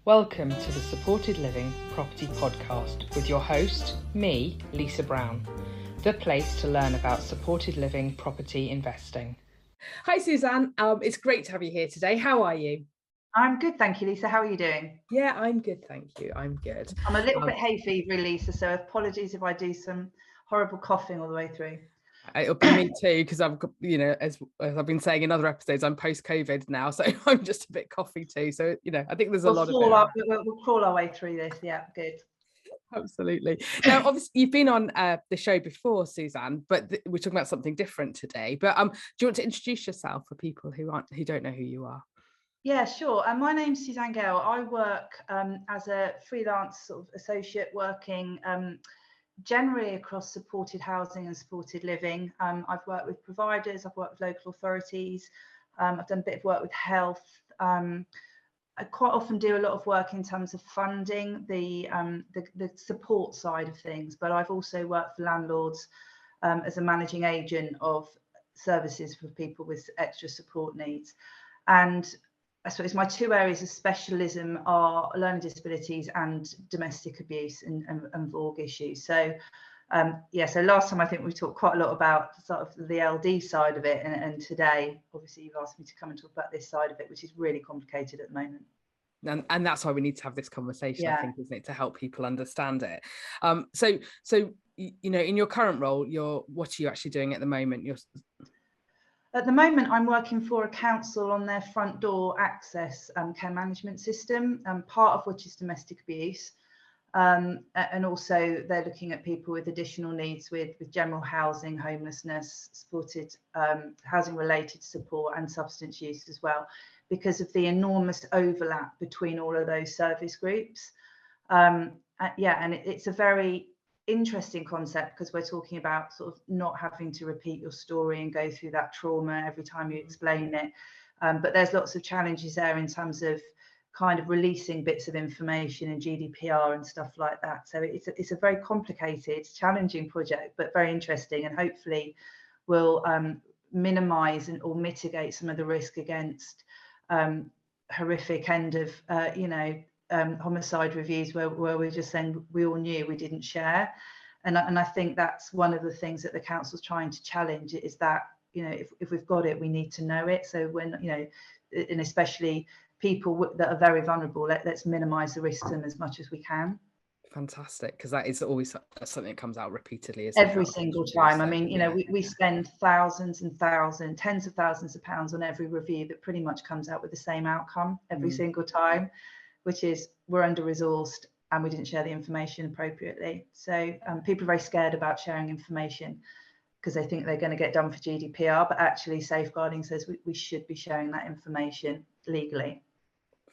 Welcome to the Supported Living Property Podcast with your host, me, Lisa Brown, the place to learn about supported living property investing. Hi, Suzanne. It's great to have you here today. How are you? I'm good, thank you, Lisa. How are you doing? Yeah, I'm good, thank you. I'm good. I'm a little bit hay fevery, Lisa, so apologies if I do some horrible coughing all the way through. It'll be me too, because I've got, as I've been saying in other episodes, I'm post-COVID now, so I'm just a bit coughy too. So, I think there's a lot of it. We'll crawl our way through this. Yeah, good. Absolutely. Now, obviously, you've been on the show before, Suzanne, but we're talking about something different today. But do you want to introduce yourself for people who don't know who you are? Yeah, sure. My name's Suzanne Gale. I work as a freelance sort of associate working generally across supported housing and supported living. I've worked with providers, I've worked with local authorities, I've done a bit of work with health. I quite often do a lot of work in terms of funding the support side of things, but I've also worked for landlords as a managing agent of services for people with extra support needs. And I suppose my two areas of specialism are learning disabilities and domestic abuse and VOG issues. So so last time I think we talked quite a lot about sort of the LD side of it, and today obviously you've asked me to come and talk about this side of it, which is really complicated at the moment. And that's why we need to have this conversation, I think, isn't it, to help people understand it. So in your current role, what are you actually doing at the moment? At the moment, I'm working for a council on their front door access care management system, part of which is domestic abuse. And also they're looking at people with additional needs with general housing, homelessness, supported housing related support and substance use as well, because of the enormous overlap between all of those service groups. And it's a very interesting concept because we're talking about sort of not having to repeat your story and go through that trauma every time you explain it. But there's lots of challenges there in terms of kind of releasing bits of information and GDPR and stuff like that. So it's a very complicated, challenging project, but very interesting, and hopefully will minimize or mitigate some of the risk against horrific end of homicide reviews where we're just saying we all knew, we didn't share. And I think that's one of the things that the council's trying to challenge, is that if we've got it, we need to know it. So when and especially people that are very vulnerable, let's minimize the risk to them as much as we can. Fantastic, because that is always something that comes out repeatedly, every single time. I mean, we spend thousands and thousands, tens of thousands of pounds on every review that pretty much comes out with the same outcome every single time, which is we're under-resourced and we didn't share the information appropriately. So people are very scared about sharing information because they think they're going to get done for GDPR, but actually safeguarding says we should be sharing that information legally.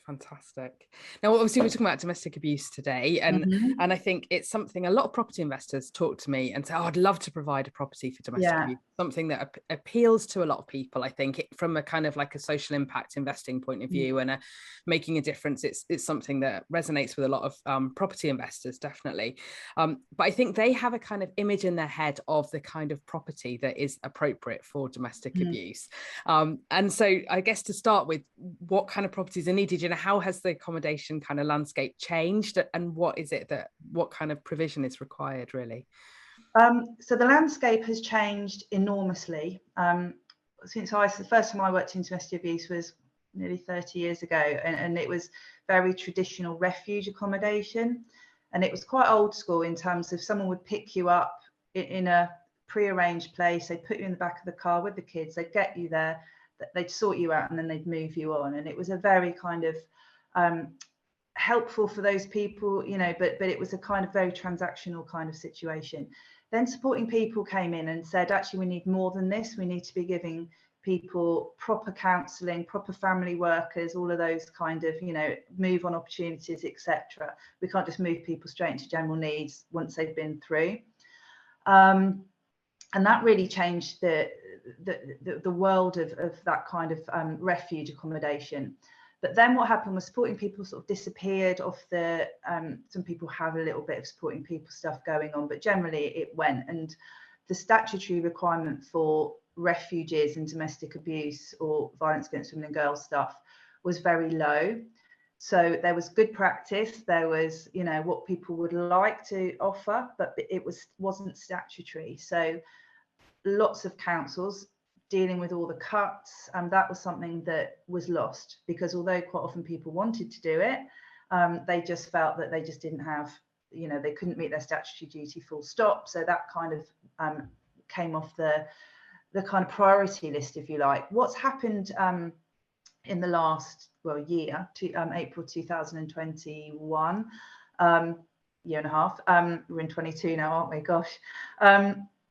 Fantastic. Now, obviously, we're talking about domestic abuse today, and I think it's something a lot of property investors talk to me and say, "Oh, I'd love to provide a property for domestic abuse." Something that appeals to a lot of people. I think from a kind of like a social impact investing point of view and making a difference. It's something that resonates with a lot of property investors, definitely. But I think they have a kind of image in their head of the kind of property that is appropriate for domestic abuse. And so, I guess to start with, what kind of properties are needed? How has the accommodation kind of landscape changed, and what kind of provision is required, really? So the landscape has changed enormously since the first time I worked in domestic abuse was nearly 30 years ago, and it was very traditional refuge accommodation, and it was quite old school in terms of someone would pick you up in a pre-arranged place. They'd put you in the back of the car with the kids, they'd get you there, they'd sort you out, and then they'd move you on. And it was a very kind of helpful for those people, but it was a kind of very transactional kind of situation. Then supporting people came in and said, actually, we need more than this. We need to be giving people proper counselling, proper family workers, all of those kind of, move on opportunities, etc. We can't just move people straight into general needs once they've been through. And that really changed the world of that kind of refuge accommodation. But then what happened was supporting people sort of disappeared off the, some people have a little bit of supporting people stuff going on, but generally it went. And the statutory requirement for refuges and domestic abuse or violence against women and girls stuff was very low. So there was good practice, there was, you know, what people would like to offer, but it wasn't statutory. So lots of councils dealing with all the cuts, and that was something that was lost, because although quite often people wanted to do it, they just felt that they just didn't have, you know, they couldn't meet their statutory duty full stop. So that kind of came off the kind of priority list, if you like. What's happened in the last year, to April 2021, year and a half, we're in 22 now, aren't we? Gosh.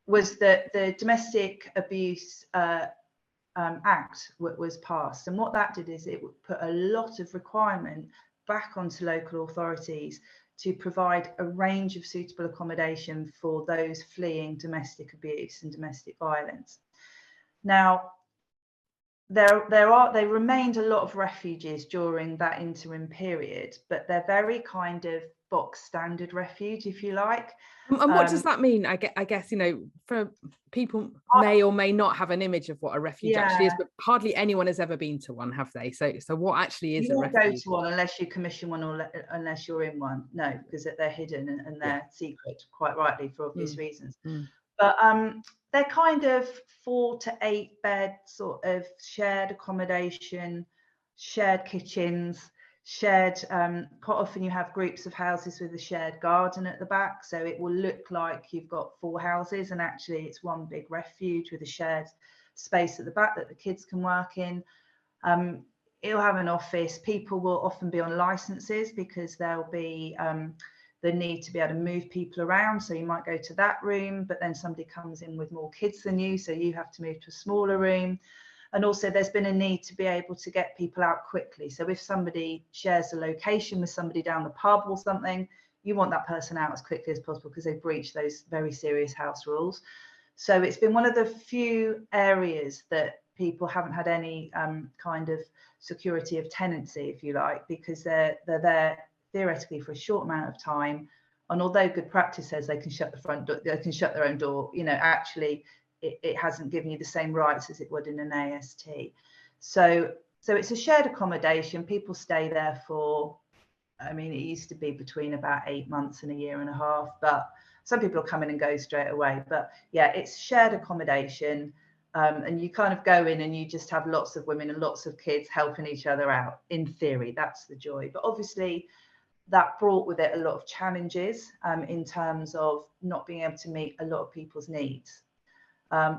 Was that the Domestic Abuse Act was passed. And what that did is it put a lot of requirement back onto local authorities to provide a range of suitable accommodation for those fleeing domestic abuse and domestic violence. Now, there remained a lot of refuges during that interim period, but they're very kind of box standard refuge, if you like. And what does that mean? I guess, you know, for people may or may not have an image of what a refuge actually is, but hardly anyone has ever been to one, have they? So what actually is a refuge? You don't go to one unless you commission one, or unless you're in one. No, because they're hidden and they're secret, quite rightly, for obvious reasons. But they're kind of 4 to 8 bed sort of shared accommodation, shared kitchens, shared, quite often you have groups of houses with a shared garden at the back, so it will look like you've got 4 houses and actually it's one big refuge with a shared space at the back that the kids can work in. It'll have an office. People will often be on licenses because there'll be the need to be able to move people around, so you might go to that room, but then somebody comes in with more kids than you, so you have to move to a smaller room. And also there's been a need to be able to get people out quickly. So if somebody shares a location with somebody down the pub or something, you want that person out as quickly as possible because they've breached those very serious house rules. So it's been one of the few areas that people haven't had any kind of security of tenancy, if you like, because they're there theoretically for a short amount of time. And although good practice says they can shut the front door, they can shut their own door, you know, actually it hasn't given you the same rights as it would in an AST. So it's a shared accommodation. People stay there for, I mean, it used to be between about 8 months and a year and a half, but some people come in and go straight away. But yeah, it's shared accommodation. And you kind of go in and you just have lots of women and lots of kids helping each other out. In theory, that's the joy. But obviously, that brought with it a lot of challenges in terms of not being able to meet a lot of people's needs.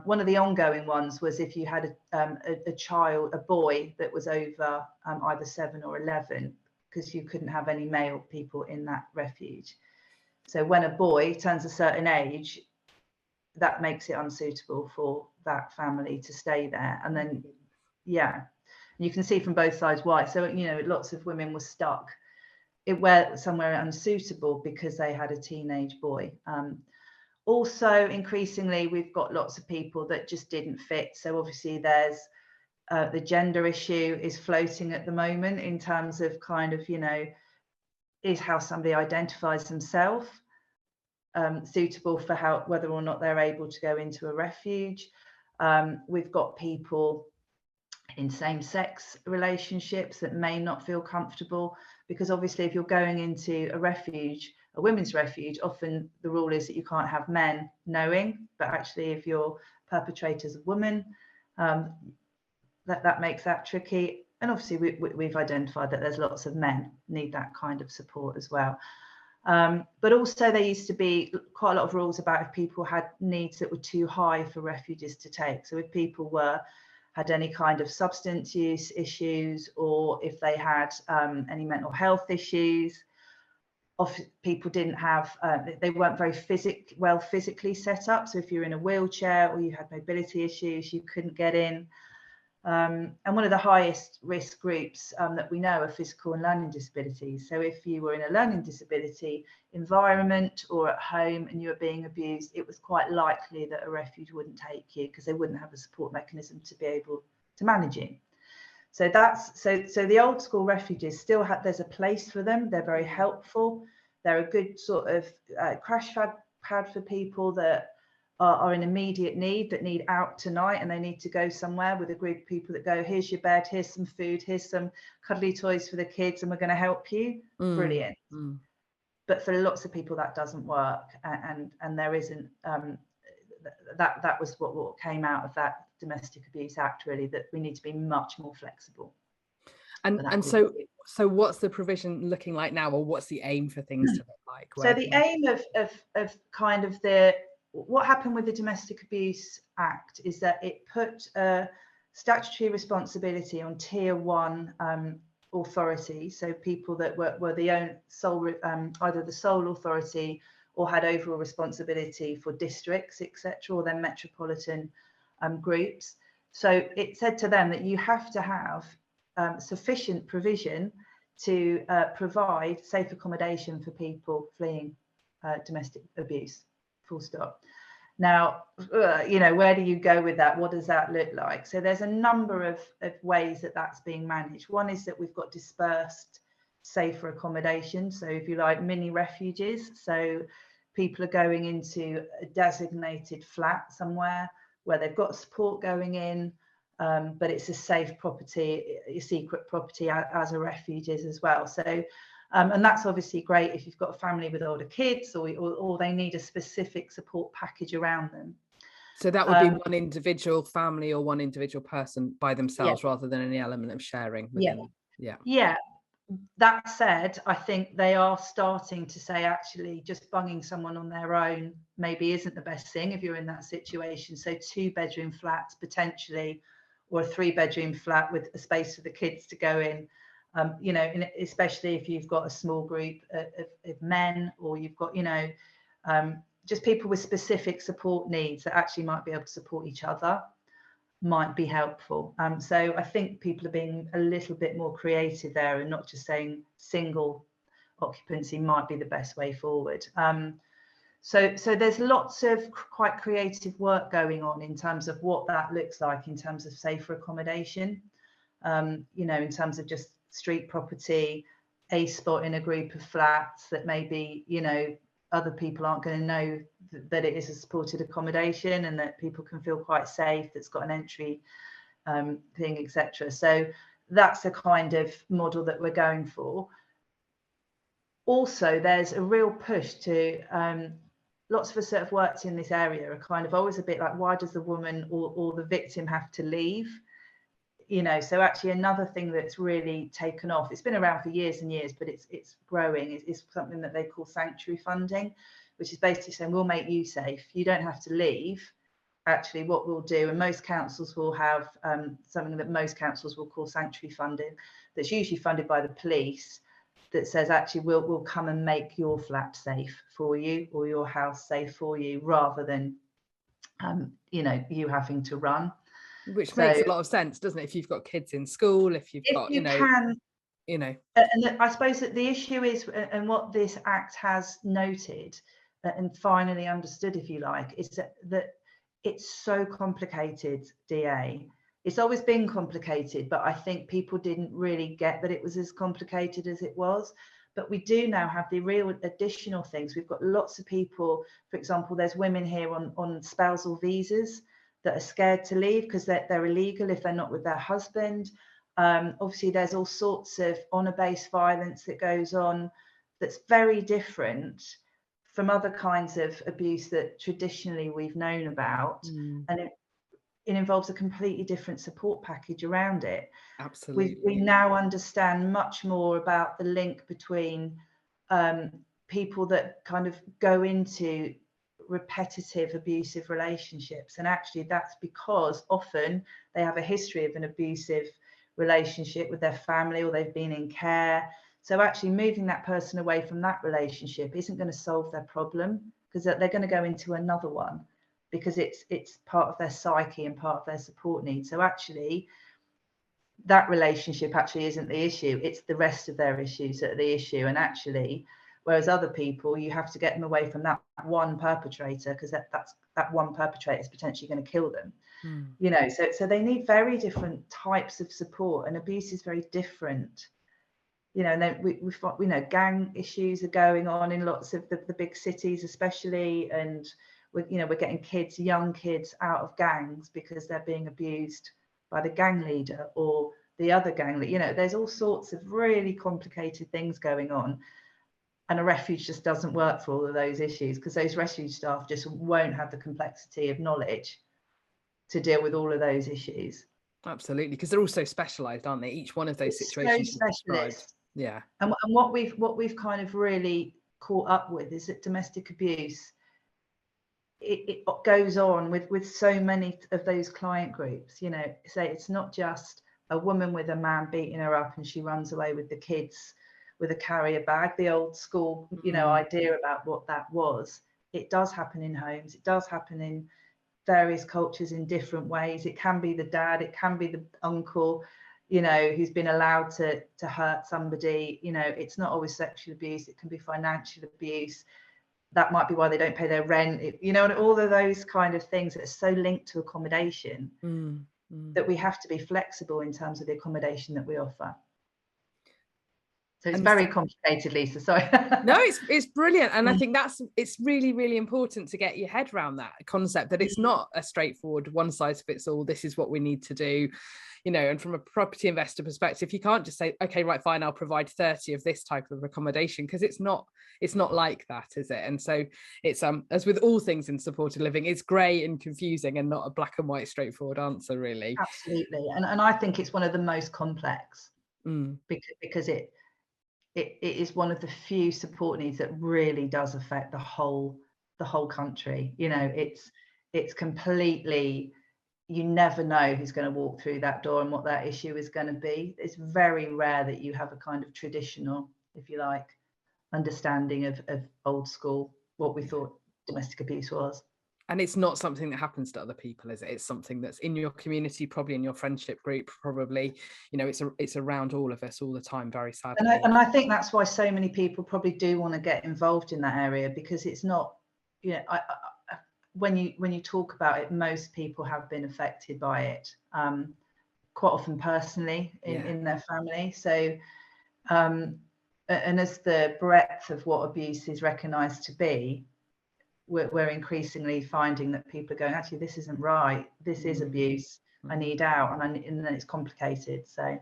One of the ongoing ones was if you had a child, a boy that was over either 7 or 11, because you couldn't have any male people in that refuge. So when a boy turns a certain age, that makes it unsuitable for that family to stay there. And then, yeah, you can see from both sides why. So, you know, lots of women were stuck somewhere unsuitable because they had a teenage boy. Also, increasingly, we've got lots of people that just didn't fit. So obviously there's the gender issue is floating at the moment in terms of kind of, you know, is how somebody identifies themselves suitable for whether or not they're able to go into a refuge. We've got people in same-sex relationships that may not feel comfortable, because obviously if you're going into a refuge, a women's refuge, often the rule is that you can't have men knowing, but actually if your perpetrator's a woman, that makes that tricky. And obviously we've identified that there's lots of men need that kind of support as well. But also there used to be quite a lot of rules about if people had needs that were too high for refuges to take. So if people had any kind of substance use issues, or if they had any mental health issues, people didn't have, they weren't very physically set up. So if you're in a wheelchair or you had mobility issues, you couldn't get in. And one of the highest risk groups that we know are physical and learning disabilities. So if you were in a learning disability environment or at home and you were being abused, it was quite likely that a refuge wouldn't take you because they wouldn't have a support mechanism to be able to manage you. So so the old school refuges still there's a place for them. They're very helpful. They're a good sort of crash pad for people that are in immediate need, that need out tonight, and they need to go somewhere with a group of people that go, here's your bed, here's some food, here's some cuddly toys for the kids, and we're going to help you. Brilliant. But for lots of people that doesn't work, and there isn't that was what came out of that Domestic Abuse Act, really, that we need to be much more flexible. And so what's the provision looking like now, or what's the aim for things to look like? So the aim of kind of what happened with the Domestic Abuse Act is that it put a statutory responsibility on tier 1 authority, so people that were the sole either the sole authority or had overall responsibility for districts, etc., or then metropolitan groups. So it said to them that you have to have sufficient provision to provide safe accommodation for people fleeing domestic abuse, full stop. Now, you know, where do you go with that? What does that look like? So there's a number of ways that that's being managed. One is that we've got dispersed safer accommodation. So if you like, mini refuges. So people are going into a designated flat somewhere where they've got support going in, but it's a safe property, a secret property as a refuge is as well. So, and that's obviously great if you've got a family with older kids, or they need a specific support package around them. So that would be one individual family or one individual person by themselves, rather than any element of sharing. Yeah. That said, I think they are starting to say, actually, just bunging someone on their own maybe isn't the best thing if you're in that situation. So 2-bedroom flats potentially, or a 3-bedroom flat with a space for the kids to go in. You know, especially if you've got a small group of men, or you've got, you know, just people with specific support needs that actually might be able to support each other, might be helpful. So I think people are being a little bit more creative there, and not just saying single occupancy might be the best way forward. So there's lots of quite creative work going on in terms of what that looks like in terms of safer accommodation. You know, in terms of just street property, a spot in a group of flats that maybe, you know, other people aren't going to know that it is a supported accommodation, and that people can feel quite safe, that's got an entry thing, etc. So that's a kind of model that we're going for. Also, there's a real push to lots of us that have worked in this area are kind of always a bit like, why does the woman or the victim have to leave? You know, so actually another thing that's really taken off, it's been around for years and years, but it's growing, is something that they call sanctuary funding, which is basically saying, we'll make you safe, you don't have to leave. Actually, what we'll do, and most councils will have something that most councils will call sanctuary funding, that's usually funded by the police, that says, actually, we'll come and make your flat safe for you, or your house safe for you, rather than you know, you having to run. Which makes a lot of sense, doesn't it? If you've got kids in school, if you've got, you know. And I suppose that the issue is, and what this act has noted and finally understood, if you like, is that it's so complicated, DA. It's always been complicated, but I think people didn't really get that it was as complicated as it was. But we do now have the real additional things. We've got lots of people, for example, there's women here on spousal visas that are scared to leave because they're illegal if they're not with their husband. Obviously, there's all sorts of honour-based violence that goes on that's very different from other kinds of abuse that traditionally we've known about. And it involves a completely different support package around it. Absolutely. We now understand much more about the link between people that kind of go into repetitive abusive relationships, and actually that's because often they have a history of an abusive relationship with their family, or they've been in care. So actually moving that person away from that relationship isn't going to solve their problem, because they're going to go into another one, because it's part of their psyche and part of their support needs. So actually that relationship actually isn't the issue, it's the rest of their issues that are the issue. And actually, whereas other people, you have to get them away from that one perpetrator, because that one perpetrator is potentially going to kill them. You know, so they need very different types of support, and abuse is very different. You know, and then we know gang issues are going on in lots of the big cities especially, and we're getting young kids out of gangs because they're being abused by the gang leader or the other gang leader. There's all sorts of really complicated things going on. And a refuge just doesn't work for all of those issues, because those refuge staff just won't have the complexity of knowledge to deal with all of those issues. Absolutely, because they're all so specialised, aren't they? Each one of those situations so specialist. Yeah. And what we've kind of really caught up with is that domestic abuse, it goes on with so many of those client groups. Say it's not just a woman with a man beating her up and she runs away with the kids with a carrier bag, the old school idea about what that was. It does happen in homes, it does happen in various cultures in different ways. It can be the dad, it can be the uncle, who's been allowed to hurt somebody. It's not always sexual abuse, it can be financial abuse. That might be why they don't pay their rent, and all of those kind of things that are so linked to accommodation that we have to be flexible in terms of the accommodation that we offer. So it's very complicated, Lisa, sorry. No, it's brilliant. And I think it's really, really important to get your head around that concept, that it's not a straightforward one size fits all, this is what we need to do. And from a property investor perspective, you can't just say, okay, right, fine, I'll provide 30 of this type of accommodation, because it's not like that, is it? And so it's as with all things in supported living, it's grey and confusing and not a black and white straightforward answer, really. Absolutely. And I think it's one of the most complex because it is one of the few support needs that really does affect the whole country. It's completely, you never know who's going to walk through that door and what that issue is going to be. It's very rare that you have a kind of traditional, if you like, understanding of old school, what we thought domestic abuse was. And it's not something that happens to other people, is it? It's something that's in your community, probably in your friendship group, probably, it's around all of us all the time, very sadly. And I think that's why so many people probably do want to get involved in that area, because it's not, when you talk about it, most people have been affected by it, quite often personally in their family. So, and as the breadth of what abuse is recognised to be, we're increasingly finding that people are going, actually, this isn't right. This is abuse. I need out, and then it's complicated. So,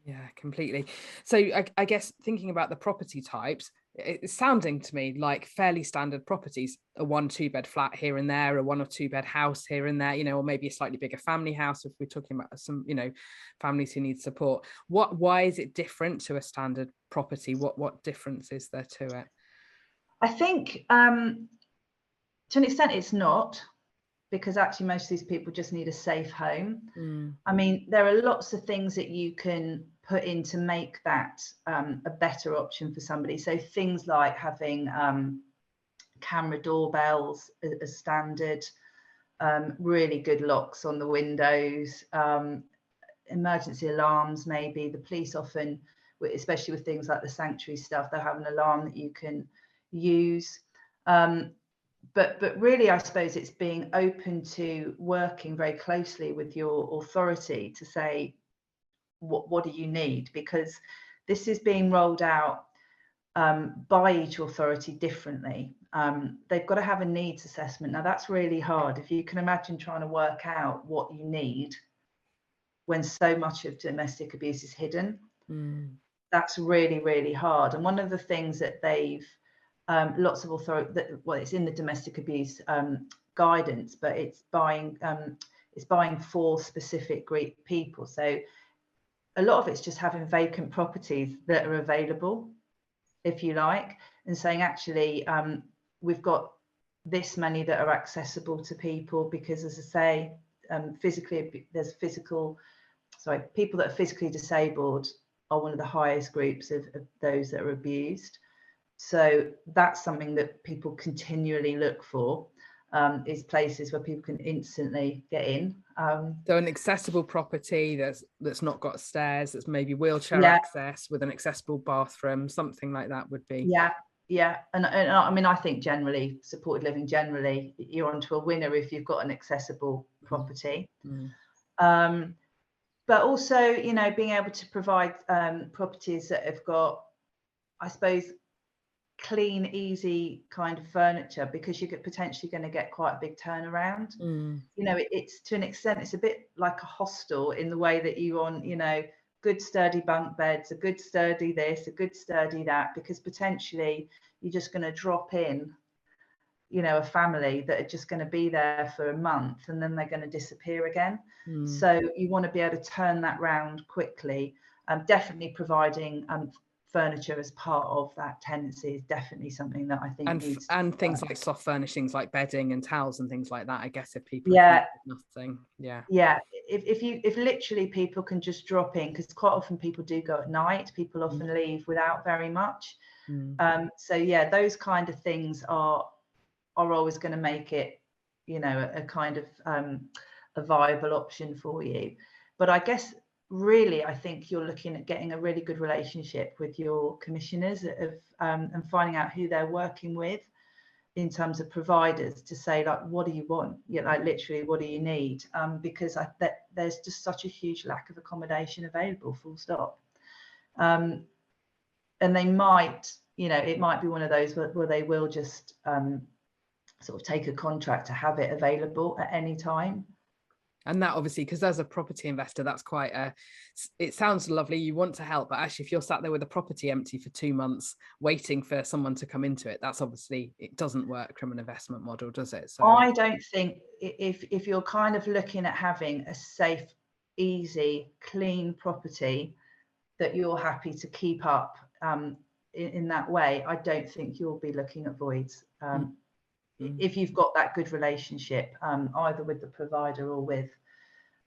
yeah, completely. So I guess thinking about the property types, it's sounding to me like fairly standard properties: a 1-2 bed flat here and there, a 1 or 2 bed house here and there, or maybe a slightly bigger family house if we're talking about some, families who need support. Why is it different to a standard property? What difference is there to it? I think to an extent it's not, because actually most of these people just need a safe home. I mean, there are lots of things that you can put in to make that a better option for somebody. So things like having camera doorbells as standard, really good locks on the windows, emergency alarms, maybe. The police often, especially with things like the sanctuary stuff, they'll have an alarm that you can use. But really, I suppose it's being open to working very closely with your authority to say, what do you need? Because this is being rolled out by each authority differently. They've got to have a needs assessment. Now, that's really hard. If you can imagine trying to work out what you need when so much of domestic abuse is hidden, that's really, really hard. And one of the things that they've lots of authority, it's in the domestic abuse guidance, but it's buying for specific group people. So a lot of it's just having vacant properties that are available, if you like, and saying, actually, we've got this many that are accessible to people, because, as I say, people that are physically disabled are one of the highest groups of those that are abused. So that's something that people continually look for, is places where people can instantly get in. So an accessible property that's not got stairs, that's maybe wheelchair access with an accessible bathroom, something like that would be. Yeah. And I mean, I think generally, supported living, generally, you're onto a winner if you've got an accessible property. But also, being able to provide properties that have got, I suppose, clean, easy kind of furniture, because you're potentially going to get quite a big turnaround. You know, it's to an extent, it's a bit like a hostel in the way that you want, you know, good sturdy bunk beds, a good sturdy this, a good sturdy that, because potentially you're just going to drop in, you know, a family that are just going to be there for a month and then they're going to disappear again. So you want to be able to turn that round quickly. Definitely providing furniture as part of that tenancy is definitely something that I think needs and things like soft furnishings like bedding and towels and things like that, I guess, if people nothing. If literally people can just drop in, because quite often people do go at night, people often leave without very much. So yeah, those kind of things are always going to make it, you know, a kind of a viable option for you. But I guess really, I think you're looking at getting a really good relationship with your commissioners and finding out who they're working with in terms of providers, to say, like, what do you want? You know, like literally, what do you need? Because there's just such a huge lack of accommodation available, full stop. And they might, you know, it might be one of those where they will just sort of take a contract to have it available at any time. And that obviously, because as a property investor, that's quite it sounds lovely, you want to help, but actually if you're sat there with a property empty for 2 months waiting for someone to come into it, that's obviously, it doesn't work from an investment model, does it? So I don't think, if you're kind of looking at having a safe, easy, clean property that you're happy to keep up in that way, I don't think you'll be looking at voids. If you've got that good relationship, either with the provider or with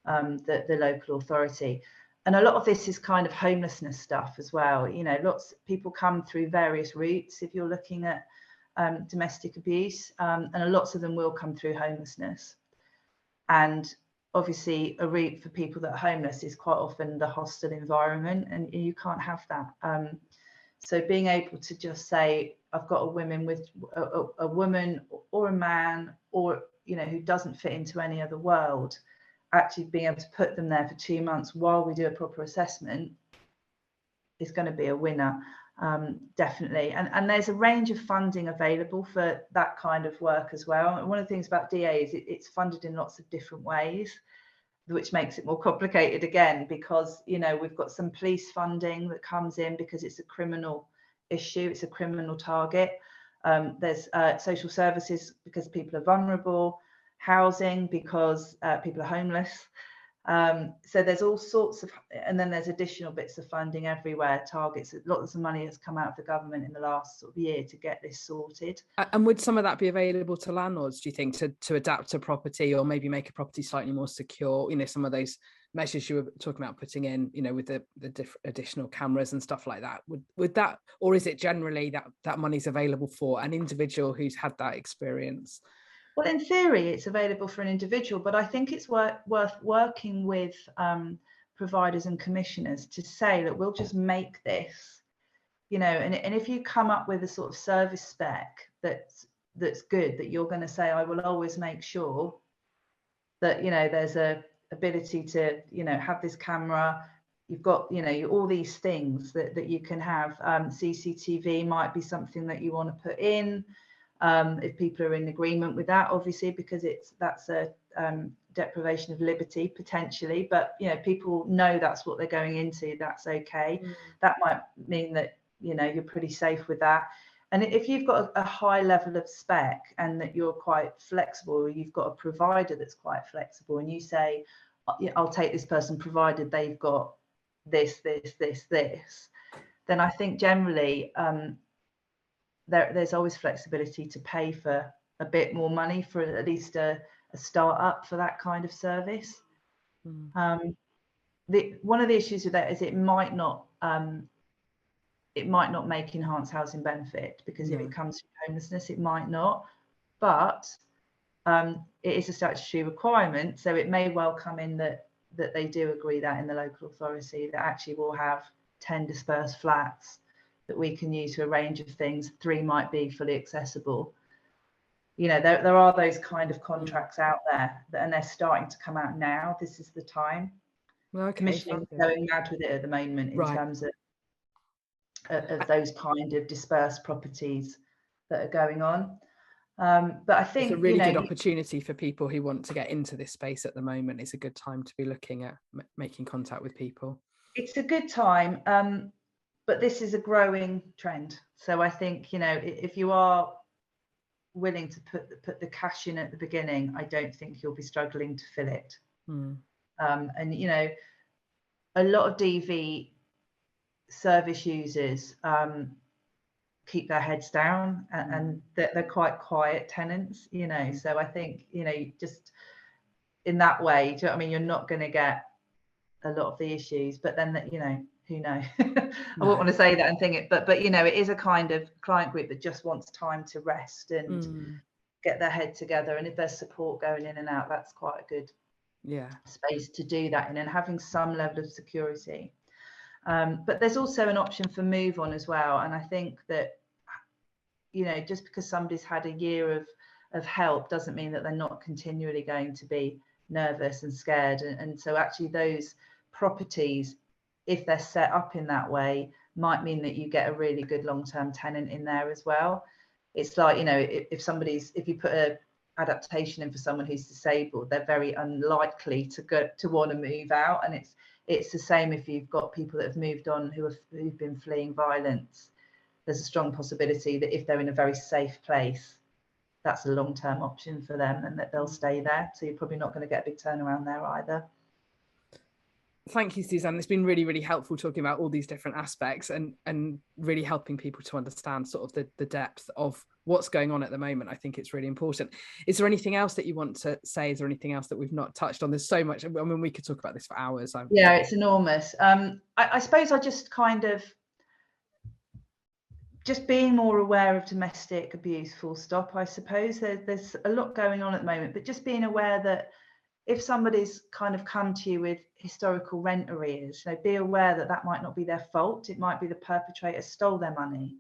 the local authority. And a lot of this is kind of homelessness stuff as well. You know, lots of people come through various routes if you're looking at domestic abuse, and lots of them will come through homelessness. And obviously a route for people that are homeless is quite often the hostile environment, and you can't have that. So being able to just say, I've got a woman or a man, or, you know, who doesn't fit into any other world, actually being able to put them there for 2 months while we do a proper assessment is going to be a winner, definitely. And there's a range of funding available for that kind of work as well. And one of the things about DA is it's funded in lots of different ways, which makes it more complicated again, because, you know, we've got some police funding that comes in because it's a criminal issue, it's a criminal target. There's social services because people are vulnerable, housing because people are homeless. So there's all sorts of, and then there's additional bits of funding everywhere, targets. Lots of money has come out of the government in the last sort of year to get this sorted. And would some of that be available to landlords, do you think, to adapt to property, or maybe make a property slightly more secure? You know, some of those measures you were talking about putting in, you know, with the additional cameras and stuff like that, would that, or is it generally that money's available for an individual who's had that experience? Well, in theory, it's available for an individual, but I think it's worth working with providers and commissioners to say that we'll just make this, you know, and if you come up with a sort of service spec that's good, that you're going to say, I will always make sure that, you know, there's a ability to, you know, have this camera, you've got, you know, all these things that you can have. CCTV might be something that you want to put in. If people are in agreement with that, obviously, because that's a deprivation of liberty potentially, but, you know, people know that's what they're going into, that's okay. That might mean that, you know, you're pretty safe with that. And if you've got a high level of spec and that you're quite flexible, or you've got a provider that's quite flexible, and you say, I'll take this person provided they've got this, then I think generally there's always flexibility to pay for a bit more money for at least a start up for that kind of service. One of the issues with that is it might not make enhanced housing benefit, because if it comes from homelessness, it might not, but it is a statutory requirement, so it may well come in that they do agree that in the local authority, that actually we'll have 10 dispersed flats that we can use for a range of things. 3 might be fully accessible. You know, there are those kind of contracts out there, and they're starting to come out now. This is the time. Commissioning is going mad with it at the moment in terms of of those kind of dispersed properties that are going on. But I think it's a really good opportunity for people who want to get into this space at the moment. It's a good time to be looking at making contact with people. It's a good time, but this is a growing trend. So I think, you know, if you are willing to put the cash in at the beginning, I don't think you'll be struggling to fill it. And you know, a lot of DV service users keep their heads down, and they're quite quiet tenants, you know. So I think, you know, just in that way, do you know what I mean, you're not going to get a lot of the issues. But then, you know, who knows? I wouldn't want to say that and think it, but you know, it is a kind of client group that just wants time to rest and get their head together, and if there's support going in and out, that's quite a good space to do that in, and having some level of security. But there's also an option for move on as well, and I think that, you know, just because somebody's had a year of help doesn't mean that they're not continually going to be nervous and scared, and so actually those properties, if they're set up in that way, might mean that you get a really good long-term tenant in there as well. It's like, you know, if you put a adaptation in for someone who's disabled, they're very unlikely to want to move out, and it's the same if you've got people that have moved on who've been fleeing violence. There's a strong possibility that if they're in a very safe place, that's a long-term option for them, and that they'll stay there. So you're probably not going to get a big turnaround there either. Thank you, Suzanne. It's been really, really helpful talking about all these different aspects and really helping people to understand sort of the depth of what's going on at the moment. I think it's really important. Is there anything else that you want to say? Is there anything else that we've not touched on? There's so much. I mean, we could talk about this for hours. Yeah, it's enormous. I suppose I just kind of just being more aware of domestic abuse, full stop. I suppose there's a lot going on at the moment, but just being aware that if somebody's kind of come to you with historical rent arrears, you know, be aware that that might not be their fault. It might be the perpetrator stole their money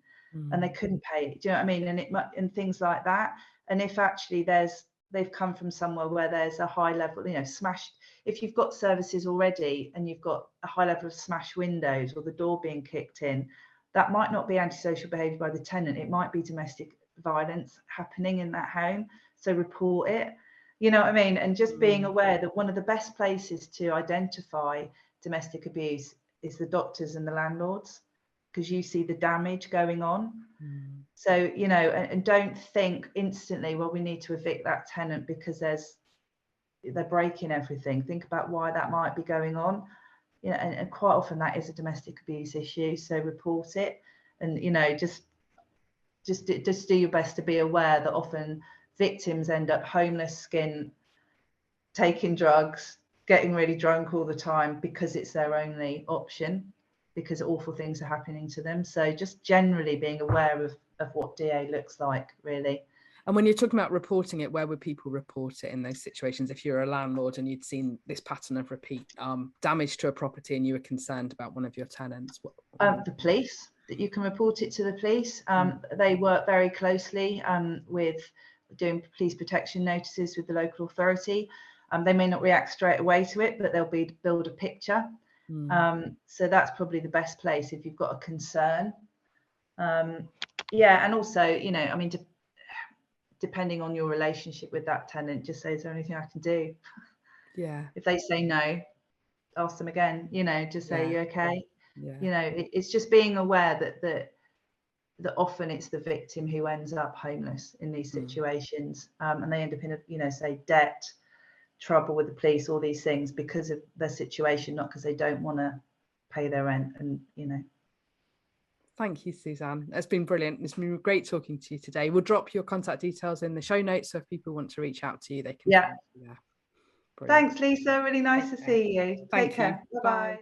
and they couldn't pay it. Do you know what I mean? And things like that. And if actually they've come from somewhere where there's a high level, you know, smashed. If you've got services already and you've got a high level of smashed windows or the door being kicked in, that might not be antisocial behaviour by the tenant. It might be domestic violence happening in that home. So report it. You know what I mean? And just being aware that one of the best places to identify domestic abuse is the doctors and the landlords, because you see the damage going on. So, you know, and don't think instantly, well, we need to evict that tenant because they're breaking everything. Think about why that might be going on. You know, and quite often that is a domestic abuse issue. So report it, and, you know, just do your best to be aware that often victims end up homeless, taking drugs, getting really drunk all the time because it's their only option, because awful things are happening to them. So just generally being aware of what DA looks like, really. And when you're talking about reporting it, where would people report it in those situations? If you're a landlord and you'd seen this pattern of repeat damage to a property and you were concerned about one of your tenants? The police. You can report it to the police. They work very closely with doing police protection notices with the local authority. They may not react straight away to it, but they'll build a picture. So that's probably the best place if you've got a concern. Yeah, and also, you know, I mean, depending on your relationship with that tenant, just say, is there anything I can do? Yeah. If they say no, ask them again, you know, just say, you okay? Yeah. You know, it's just being aware that often it's the victim who ends up homeless in these situations, and they end up in a, you know, say debt, trouble with the police, all these things because of their situation, not because they don't want to pay their rent. And, you know. Thank you, Suzanne. It's been brilliant. It's been great talking to you today. We'll drop your contact details in the show notes, so if people want to reach out to you, they can. Yeah. Thanks, Lisa. Really nice to see you. Take care. Bye-bye.